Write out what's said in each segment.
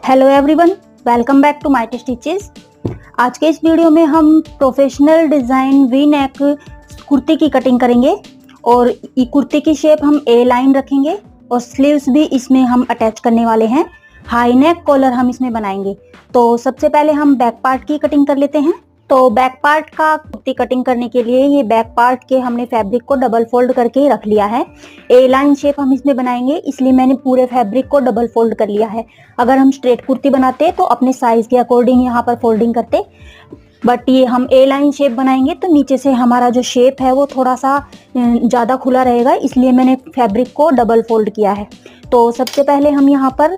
Hello everyone, welcome back to my stitches. आज के इस वीडियो में हम professional design V neck kurti की कटिंग करेंगे और ये कुर्ती की शेप हम ए लाइन रखेंगे और स्लीव्स भी इसमें हम अटैच करने वाले हैं। हाई नेक कॉलर हम इसमें बनाएंगे। तो सबसे पहले हम बैक पार्ट की कटिंग कर लेते हैं। तो बैक पार्ट का कुर्ती कटिंग करने के लिए ये बैक पार्ट के हमने फैब्रिक को डबल फोल्ड करके रख लिया है। ए लाइन शेप हम इसमें बनाएंगे, इसलिए मैंने पूरे फैब्रिक को डबल फोल्ड कर लिया है। अगर हम स्ट्रेट कुर्ती बनाते तो अपने साइज के अकॉर्डिंग यहाँ पर फोल्डिंग करते, बट ये हम ए लाइन शेप बनाएंगे तो नीचे से हमारा जो शेप है वो थोड़ा सा ज़्यादा खुला रहेगा, इसलिए मैंने फैब्रिक को डबल फोल्ड किया है। तो सबसे पहले हम यहाँ पर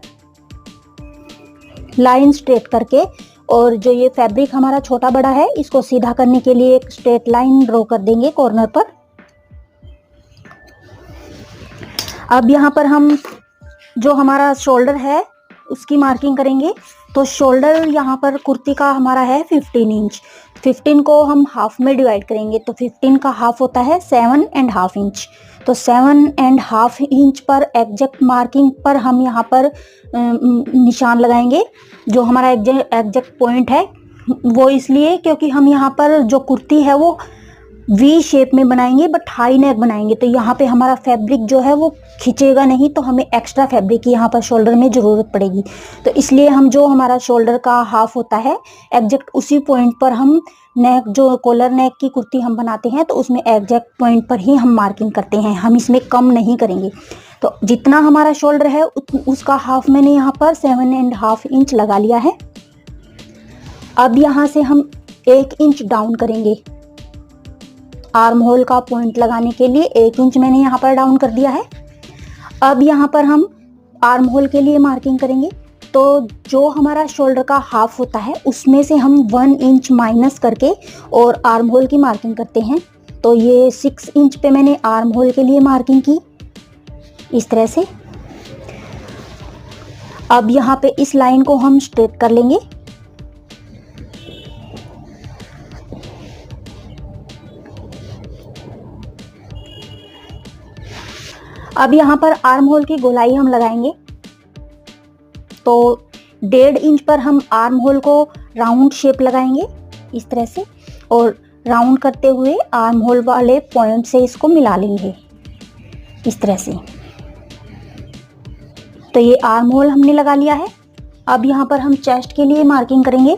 लाइन स्ट्रेट करके और जो ये फैब्रिक हमारा छोटा बड़ा है इसको सीधा करने के लिए एक स्ट्रेट लाइन ड्रॉ कर देंगे कॉर्नर पर। अब यहाँ पर हम जो हमारा शोल्डर है उसकी मार्किंग करेंगे। तो शोल्डर यहाँ पर कुर्ती का हमारा है 15 इंच। 15 को हम हाफ में डिवाइड करेंगे, तो 15 का हाफ होता है 7.5 इंच। तो 7.5 इंच पर एग्जैक्ट मार्किंग पर हम यहाँ पर निशान लगाएंगे। जो हमारा एग्जैक्ट पॉइंट है वो इसलिए क्योंकि हम यहाँ पर जो कुर्ती है वो वी शेप में बनाएंगे, बट हाई नेक बनाएंगे, तो यहाँ पे हमारा फैब्रिक जो है वो खींचेगा नहीं, तो हमें एक्स्ट्रा फैब्रिक की यहाँ पर शोल्डर में ज़रूरत पड़ेगी। तो इसलिए हम जो हमारा शोल्डर का हाफ होता है एग्जैक्ट उसी पॉइंट पर हम नेक, जो कॉलर नेक की कुर्ती हम बनाते हैं तो उसमें एग्जैक्ट पॉइंट पर ही हम मार्किंग करते हैं, हम इसमें कम नहीं करेंगे। तो जितना हमारा शोल्डर है उसका हाफ मैंने यहाँ पर 7.5 इंच लगा लिया है। अब यहाँ से हम 1 इंच डाउन करेंगे। आर्म होल का पॉइंट लगाने के लिए 1 इंच मैंने यहाँ पर डाउन कर दिया है। अब यहाँ पर हम आर्म होल के लिए मार्किंग करेंगे। तो जो हमारा शोल्डर का हाफ होता है उसमें से हम 1 इंच माइनस करके और आर्म होल की मार्किंग करते हैं। तो ये 6 इंच पे मैंने आर्म होल के लिए मार्किंग की इस तरह से। अब यहाँ पे इस लाइन को हम स्ट्रेट कर लेंगे। अब यहाँ पर आर्म होल की गोलाई हम लगाएंगे। तो 1.5 इंच पर हम आर्म होल को राउंड शेप लगाएंगे इस तरह से, और राउंड करते हुए आर्म होल वाले पॉइंट से इसको मिला लेंगे इस तरह से। तो ये आर्म होल हमने लगा लिया है। अब यहाँ पर हम चेस्ट के लिए मार्किंग करेंगे।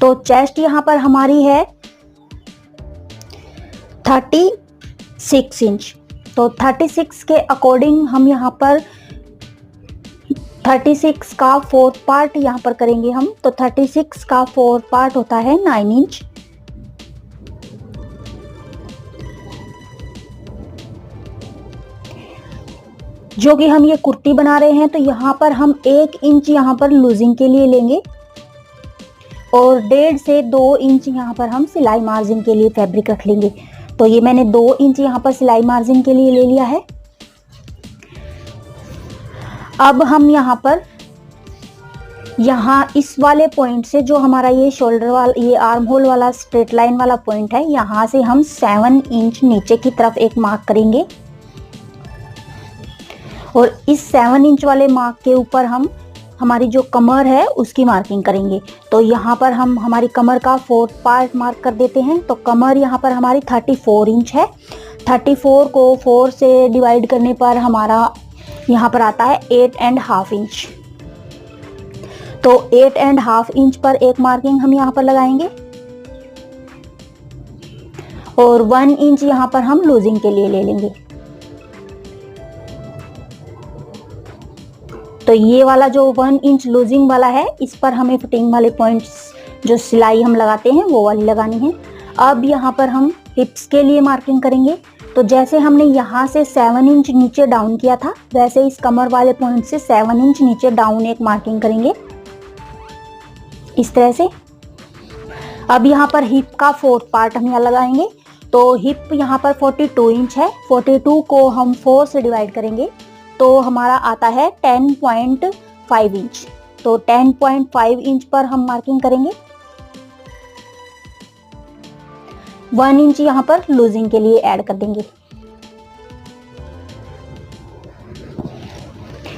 तो चेस्ट यहाँ पर हमारी है 36 इंच। तो 36 के अकॉर्डिंग हम यहाँ पर 36 का 4th पार्ट यहाँ पर करेंगे हम। तो 36 का 4th पार्ट होता है 9 इंच। जो कि हम ये कुर्ती बना रहे हैं तो यहाँ पर हम 1 इंच यहाँ पर लूजिंग के लिए लेंगे और 1.5 से 2 इंच यहाँ पर हम सिलाई मार्जिन के लिए फैब्रिक रख लेंगे। तो ये मैंने 2 इंच यहाँ पर सिलाई मार्जिन के लिए ले लिया है। अब हम यहाँ इस वाले पॉइंट से जो हमारा ये शोल्डर वाला, ये आर्म होल वाला स्ट्रेट लाइन वाला पॉइंट है, यहाँ से हम 7 इंच नीचे की तरफ एक मार्क करेंगे और इस 7 इंच वाले मार्क के ऊपर हम हमारी जो कमर है उसकी मार्किंग करेंगे। तो यहाँ पर हम हमारी कमर का 4th पार्ट मार्क कर देते हैं। तो कमर यहाँ पर हमारी 34 इंच है। 34 को 4 से डिवाइड करने पर हमारा यहाँ पर आता है 8.5 इंच। तो 8.5 इंच पर एक मार्किंग हम यहाँ पर लगाएंगे और 1 इंच यहाँ पर हम लूजिंग के लिए ले लेंगे। तो ये वाला जो 1 इंच लूजिंग वाला है इस पर हमें फिटिंग वाले पॉइंट्स, जो सिलाई हम लगाते हैं वो वाली लगानी है। अब यहाँ पर हम हिप्स के लिए मार्किंग करेंगे। तो जैसे हमने यहाँ से 7 इंच नीचे डाउन किया था वैसे इस कमर वाले पॉइंट से 7 इंच नीचे डाउन एक मार्किंग करेंगे इस तरह से। अब यहाँ पर हिप का 4th पार्ट हम यहाँ लगाएंगे। तो हिप यहाँ पर 42 इंच है। 42 को हम 4 से डिवाइड करेंगे तो हमारा आता है 10.5 इंच। तो 10.5 इंच पर हम मार्किंग करेंगे। 1 इंच यहाँ पर लूजिंग के लिए ऐड कर देंगे।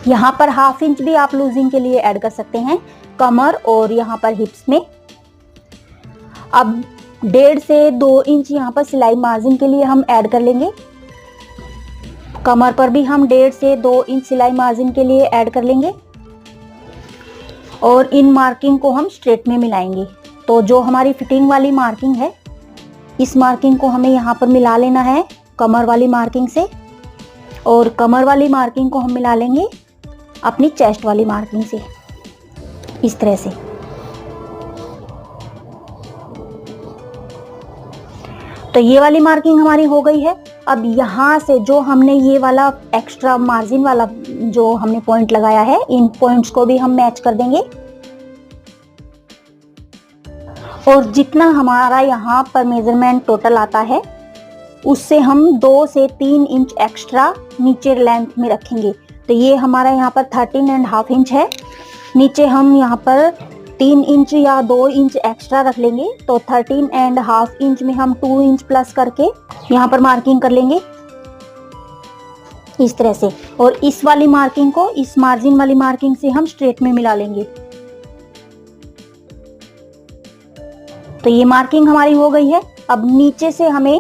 यहाँ पर हाफ इंच भी आप लूजिंग के लिए ऐड कर सकते हैं कमर और यहाँ पर हिप्स में। अब 1.5 से 2 इंच यहाँ पर सिलाई मार्जिन के लिए हम ऐड कर लेंगे। कमर पर भी हम 1.5 से 2 इंच सिलाई मार्जिन के लिए ऐड कर लेंगे और इन मार्किंग को हम स्ट्रेट में मिलाएंगे। तो जो हमारी फिटिंग वाली मार्किंग है, इस मार्किंग को हमें यहाँ पर मिला लेना है कमर वाली मार्किंग से, और कमर वाली मार्किंग को हम मिला लेंगे अपनी चेस्ट वाली मार्किंग से, इस तरह से। तो ये वाली मार्किंग हमारी हो गई है। अब यहाँ से जो हमने ये वाला एक्स्ट्रा मार्जिन वाला जो हमने पॉइंट लगाया है, इन पॉइंट्स को भी हम मैच कर देंगे और जितना हमारा यहाँ पर मेजरमेंट टोटल आता है उससे हम 2 से 3 इंच एक्स्ट्रा नीचे लेंथ में रखेंगे। तो ये हमारा यहाँ पर 13.5 इंच है, नीचे हम यहाँ पर 3 इंच या 2 इंच एक्स्ट्रा रख लेंगे। तो 13.5 इंच में हम 2 इंच प्लस करके यहाँ पर मार्किंग कर लेंगे इस तरह से, और इस वाली मार्किंग को इस मार्जिन वाली मार्किंग से हम स्ट्रेट में मिला लेंगे। तो ये मार्किंग हमारी हो गई है। अब नीचे से हमें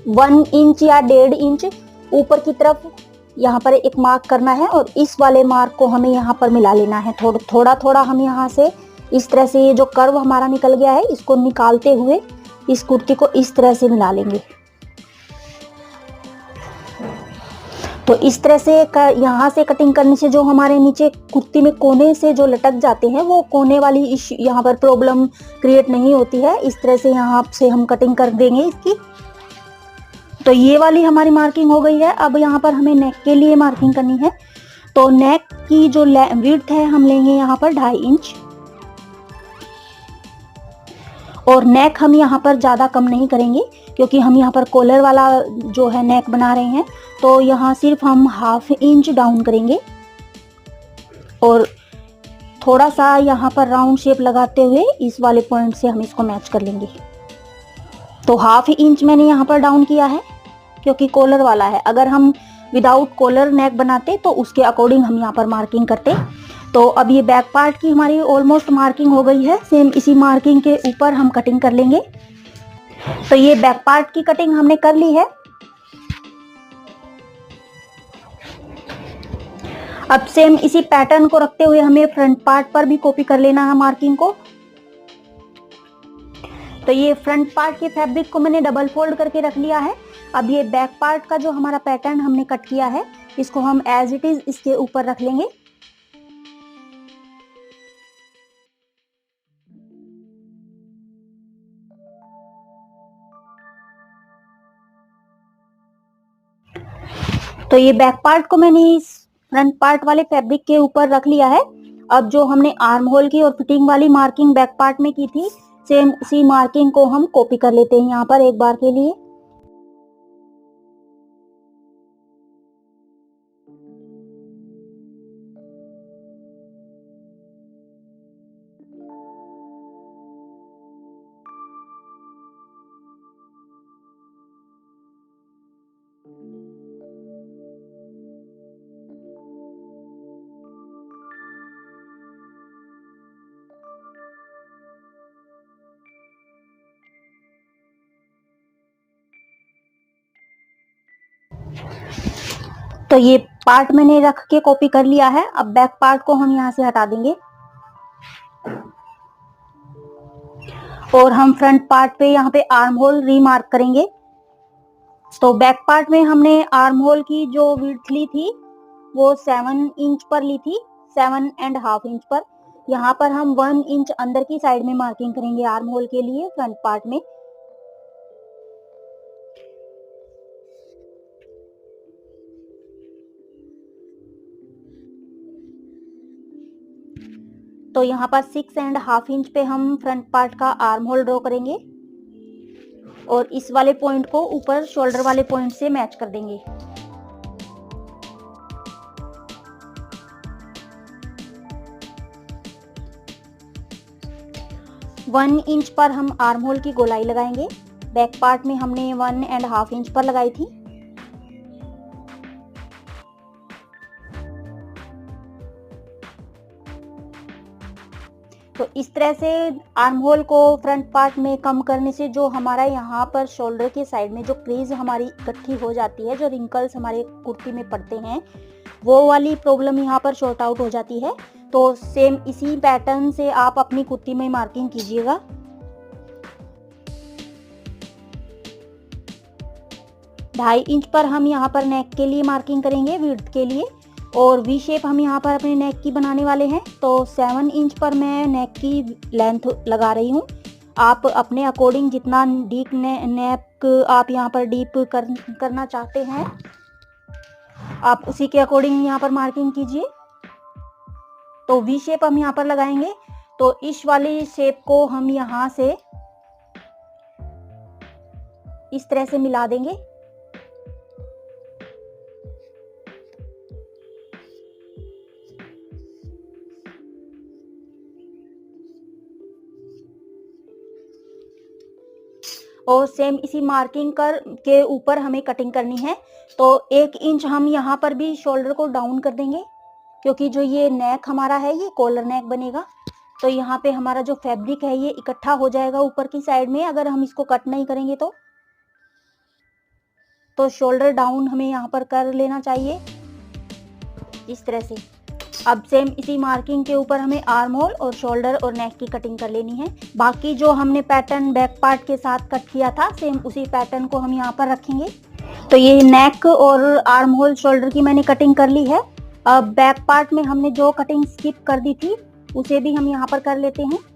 1 इंच या 1.5 इंच ऊपर की तरफ यहाँ पर एक मार्क करना है और इस वाले मार्क को हमें यहाँ पर मिला लेना है। थोड़ा थोड़ा हम यहाँ से इस तरह से ये जो कर्व हमारा निकल गया है इसको निकालते हुए इस कुर्ती को इस तरह से मिला लेंगे। तो इस तरह से यहाँ से कटिंग करने से जो हमारे नीचे कुर्ती में कोने से जो लटक जाते हैं वो कोने वाली यहाँ पर प्रॉब्लम क्रिएट नहीं होती है। इस तरह से यहाँ से हम कटिंग कर देंगे इसकी। तो ये वाली हमारी मार्किंग हो गई है। अब यहाँ पर हमें नेक के लिए मार्किंग करनी है। तो नेक की जो विड्थ है हम लेंगे यहाँ पर 2.5 इंच, और नेक हम यहाँ पर ज़्यादा कम नहीं करेंगे क्योंकि हम यहाँ पर कॉलर वाला जो है नेक बना रहे हैं। तो यहाँ सिर्फ हम 1/2 इंच डाउन करेंगे और थोड़ा सा यहाँ पर राउंड शेप लगाते हुए इस वाले पॉइंट से हम इसको मैच कर लेंगे। तो 1/2 इंच मैंने यहाँ पर डाउन किया है क्योंकि कॉलर वाला है। अगर हम विदाउट कॉलर नेक बनाते तो उसके अकॉर्डिंग हम यहाँ पर मार्किंग करते। तो अब ये बैक पार्ट की हमारी ऑलमोस्ट मार्किंग हो गई है। सेम इसी मार्किंग के ऊपर हम कटिंग कर लेंगे। तो ये बैक पार्ट की कटिंग हमने कर ली है। अब सेम इसी पैटर्न को रखते हुए हमें फ्रंट पार्ट पर भी कॉपी कर लेना है मार्किंग को। तो ये फ्रंट पार्ट के फैब्रिक को मैंने डबल फोल्ड करके रख लिया है। अब ये बैक पार्ट का जो हमारा पैटर्न हमने कट किया है इसको हम एज इट इज इसके ऊपर रख लेंगे। तो ये बैक पार्ट को मैंने इस फ्रंट पार्ट वाले फैब्रिक के ऊपर रख लिया है। अब जो हमने आर्म होल की और फिटिंग वाली मार्किंग बैक पार्ट में की थी, सेम उसी मार्किंग को हम कॉपी कर लेते हैं यहाँ पर एक बार के लिए। तो ये पार्ट मैंने रख के कॉपी कर लिया है। अब बैक पार्ट को हम यहाँ से हटा देंगे और हम फ्रंट पार्ट पे यहाँ पे आर्म होल रीमार्क करेंगे। तो बैक पार्ट में हमने आर्म होल की जो विड्थ ली थी वो 7 इंच पर ली थी, 7.5 इंच पर। यहाँ पर हम 1 इंच अंदर की साइड में मार्किंग करेंगे आर्म होल के लिए फ्रंट पार्ट में। तो यहाँ पर 6.5 इंच पे हम फ्रंट पार्ट का आर्म होल ड्रॉ करेंगे और इस वाले पॉइंट को ऊपर शोल्डर वाले पॉइंट से मैच कर देंगे। वन इंच पर हम आर्म होल की गोलाई लगाएंगे। बैक पार्ट में हमने 1.5 इंच पर लगाई थी। तो इस तरह से आर्म होल को फ्रंट पार्ट में कम करने से जो हमारा यहाँ पर शोल्डर के साइड में जो क्रीज हमारी इकट्ठी हो जाती है, जो रिंकल्स हमारे कुर्ती में पड़ते हैं, वो वाली प्रॉब्लम यहाँ पर शॉर्ट आउट हो जाती है। तो सेम इसी पैटर्न से आप अपनी कुर्ती में मार्किंग कीजिएगा। ढाई इंच पर हम यहाँ पर नेक के लिए मार्किंग करेंगे, विड्थ के लिए, और वी शेप हम यहाँ पर अपने नेक की बनाने वाले हैं। तो 7 इंच पर मैं नेक की लेंथ लगा रही हूँ। आप अपने अकॉर्डिंग जितना डीप नेक आप यहाँ पर डीप करना चाहते हैं, आप उसी के अकॉर्डिंग यहाँ पर मार्किंग कीजिए। तो वी शेप हम यहाँ पर लगाएंगे। तो इस वाली शेप को हम यहाँ से इस तरह से मिला देंगे। और सेम इसी मार्किंग के ऊपर हमें कटिंग करनी है। तो 1 इंच हम यहाँ पर भी शोल्डर को डाउन कर देंगे, क्योंकि जो ये नेक हमारा है ये कॉलर नेक बनेगा। तो यहाँ पे हमारा जो फैब्रिक है ये इकट्ठा हो जाएगा ऊपर की साइड में, अगर हम इसको कट नहीं करेंगे तो शोल्डर डाउन हमें यहाँ पर कर लेना चाहिए इस तरह से। अब सेम इसी मार्किंग के ऊपर हमें आर्म होल और शोल्डर और नेक की कटिंग कर लेनी है। बाकी जो हमने पैटर्न बैक पार्ट के साथ कट किया था, सेम उसी पैटर्न को हम यहाँ पर रखेंगे। तो ये नेक और आर्म होल शोल्डर की मैंने कटिंग कर ली है। अब बैक पार्ट में हमने जो कटिंग स्किप कर दी थी उसे भी हम यहाँ पर कर लेते हैं।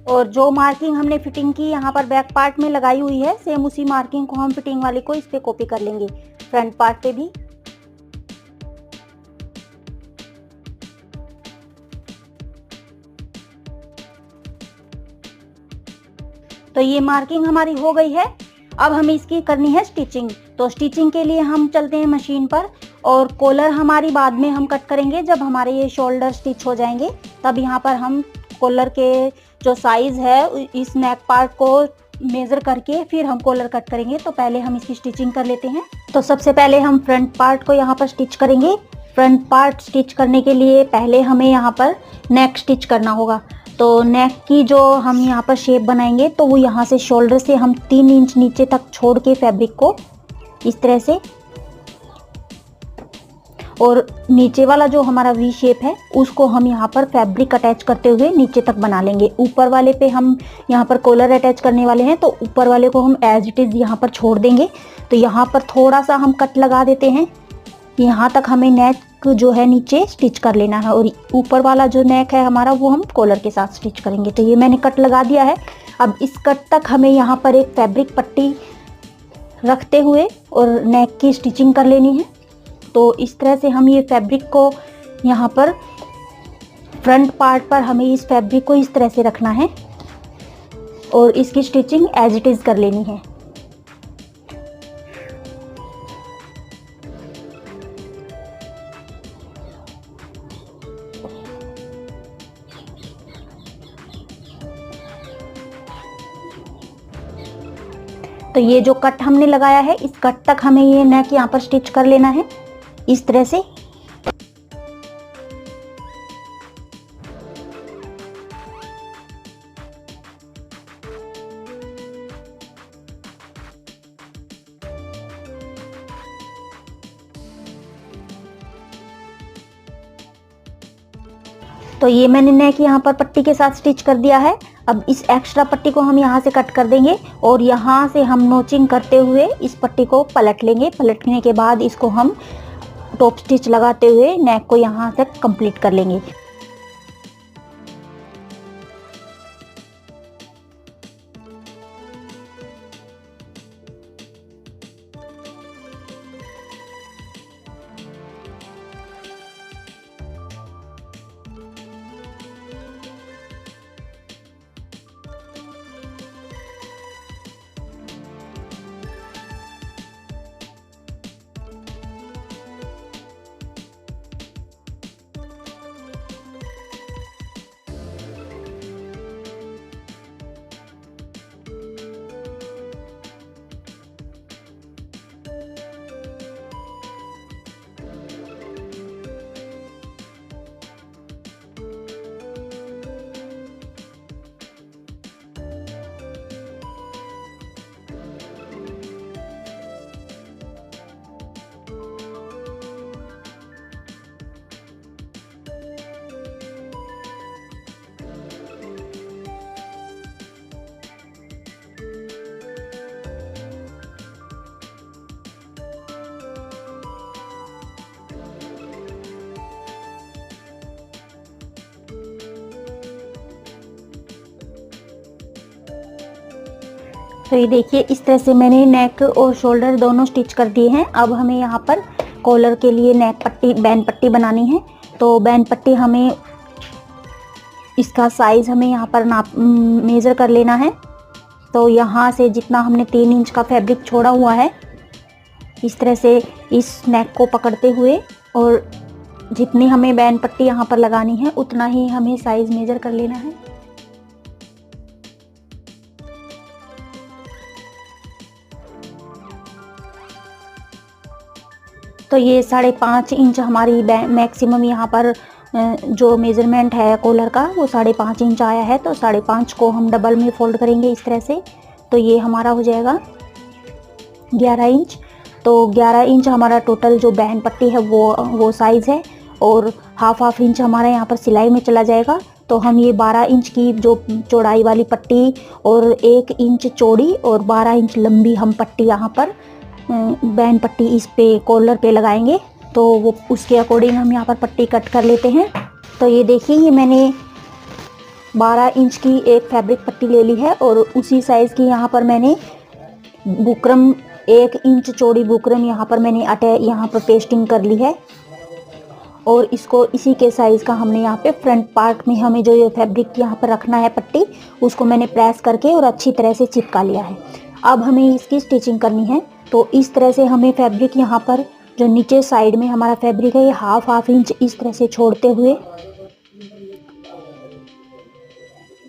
और जो मार्किंग हमने फिटिंग की यहाँ पर बैक पार्ट में लगाई हुई है, सेम उसी मार्किंग को हम फिटिंग वाली को इस पे कॉपी कर लेंगे फ्रंट पार्ट पे भी। तो ये मार्किंग हमारी हो गई है। अब हमें इसकी करनी है स्टिचिंग। तो स्टिचिंग के लिए हम चलते हैं मशीन पर, और कॉलर हमारी बाद में हम कट करेंगे जब हमारे ये शोल्डर स्टिच हो जाएंगे। तब यहाँ पर हम कॉलर के जो साइज है इस नेक पार्ट को मेजर करके फिर हम कॉलर कट करेंगे। तो पहले हम इसकी स्टिचिंग कर लेते हैं। तो सबसे पहले हम फ्रंट पार्ट को यहाँ पर स्टिच करेंगे। फ्रंट पार्ट स्टिच करने के लिए पहले हमें यहाँ पर नेक स्टिच करना होगा। तो नेक की जो हम यहाँ पर शेप बनाएंगे, तो वो यहाँ से शोल्डर से हम 3 इंच नीचे तक छोड़ के फैब्रिक को इस तरह से, और नीचे वाला जो हमारा वी शेप है उसको हम यहाँ पर फैब्रिक अटैच करते हुए नीचे तक बना लेंगे। ऊपर वाले पे हम यहाँ पर कॉलर अटैच करने वाले हैं, तो ऊपर वाले को हम एज इट इज़ यहाँ पर छोड़ देंगे। तो यहाँ पर थोड़ा सा हम कट लगा देते हैं। यहाँ तक हमें नेक जो है नीचे स्टिच कर लेना है, और ऊपर वाला जो नेक है हमारा वो हम कॉलर के साथ स्टिच करेंगे। तो ये मैंने कट लगा दिया है। अब इस कट तक हमें यहाँ पर एक फैब्रिक पट्टी रखते हुए और नेक की स्टिचिंग कर लेनी है। तो इस तरह से हम ये फैब्रिक को यहाँ पर फ्रंट पार्ट पर हमें इस फैब्रिक को इस तरह से रखना है और इसकी स्टिचिंग एज इट इज़ कर लेनी है। तो ये जो कट हमने लगाया है, इस कट तक हमें ये नेक यहाँ पर स्टिच कर लेना है इस तरह से। तो ये मैंने नेक यहाँ पर पट्टी के साथ स्टिच कर दिया है। अब इस एक्स्ट्रा पट्टी को हम यहाँ से कट कर देंगे और यहाँ से हम नोचिंग करते हुए इस पट्टी को पलट लेंगे। पलटने के बाद इसको हम टॉप स्टिच लगाते हुए नेक को यहाँ तक कंप्लीट कर लेंगे। तो ये देखिए इस तरह से मैंने नेक और शोल्डर दोनों स्टिच कर दिए हैं। अब हमें यहाँ पर कॉलर के लिए नेक पट्टी बैन पट्टी बनानी है। तो बैन पट्टी हमें इसका साइज़ हमें यहाँ पर नाप मेज़र कर लेना है। तो यहाँ से जितना हमने 3 इंच का फैब्रिक छोड़ा हुआ है, इस तरह से इस नेक को पकड़ते हुए और जितनी हमें बैन पट्टी यहाँ पर लगानी है उतना ही हमें साइज़ मेज़र कर लेना है। तो ये 5.5 इंच हमारी मैक्सिमम यहाँ पर जो मेज़रमेंट है कॉलर का वो 5.5 इंच आया है। तो 5.5 को हम डबल में फोल्ड करेंगे इस तरह से। तो ये हमारा हो जाएगा 11 इंच। तो 11 इंच हमारा टोटल जो बैन पट्टी है वो साइज़ है और हाफ इंच हमारा यहाँ पर सिलाई में चला जाएगा। तो हम ये 12 इंच की जो चौड़ाई वाली पट्टी और 1 इंच चौड़ी और 12 इंच लंबी हम पट्टी यहाँ पर बैन पट्टी इस पे कॉलर पे लगाएंगे। तो वो उसके अकॉर्डिंग हम यहाँ पर पट्टी कट कर लेते हैं। तो ये देखिए ये मैंने 12 इंच की एक फैब्रिक पट्टी ले ली है और उसी साइज़ की यहाँ पर मैंने बुकरम 1 इंच चौड़ी बुकरम यहाँ पर मैंने यहाँ पर पेस्टिंग कर ली है और इसको इसी के साइज़ का हमने यहाँ पे फ्रंट पार्ट में हमें जो ये फैब्रिक यहाँ पर रखना है पट्टी, उसको मैंने प्रेस करके और अच्छी तरह से चिपका लिया है। अब हमें इसकी स्टिचिंग करनी है। तो इस तरह से हमें फैब्रिक यहाँ पर जो नीचे साइड में हमारा फैब्रिक है ये हाफ इंच इस तरह से छोड़ते हुए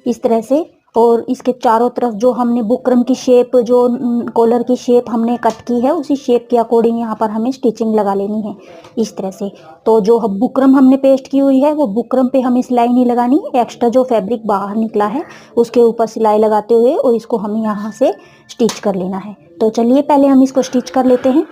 इस तरह से, और इसके चारों तरफ जो हमने बुकरम की शेप जो कॉलर की शेप हमने कट की है उसी शेप के अकॉर्डिंग यहाँ पर हमें स्टिचिंग लगा लेनी है इस तरह से। तो जो बुकरम हमने पेस्ट की हुई है वो बुकरम पे हमें सिलाई नहीं लगानी, एक्स्ट्रा जो फैब्रिक बाहर निकला है उसके ऊपर सिलाई लगाते हुए और इसको हमें यहाँ से स्टिच कर लेना है। तो चलिए पहले हम इसको स्टिच कर लेते हैं।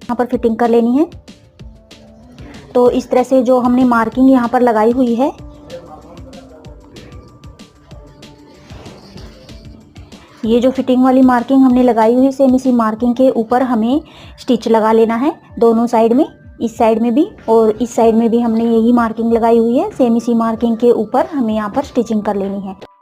यहाँ पर फिटिंग कर लेनी है। तो इस तरह से जो हमने मार्किंग यहाँ पर लगाई हुई है ये जो फिटिंग वाली मार्किंग हमने लगाई हुई है सेम इसी मार्किंग के ऊपर हमें स्टिच लगा लेना है दोनों साइड में, इस साइड में भी और इस साइड में भी हमने यही मार्किंग लगाई हुई है। सेम इसी मार्किंग के ऊपर हमें यहाँ पर स्टिचिंग कर लेनी है।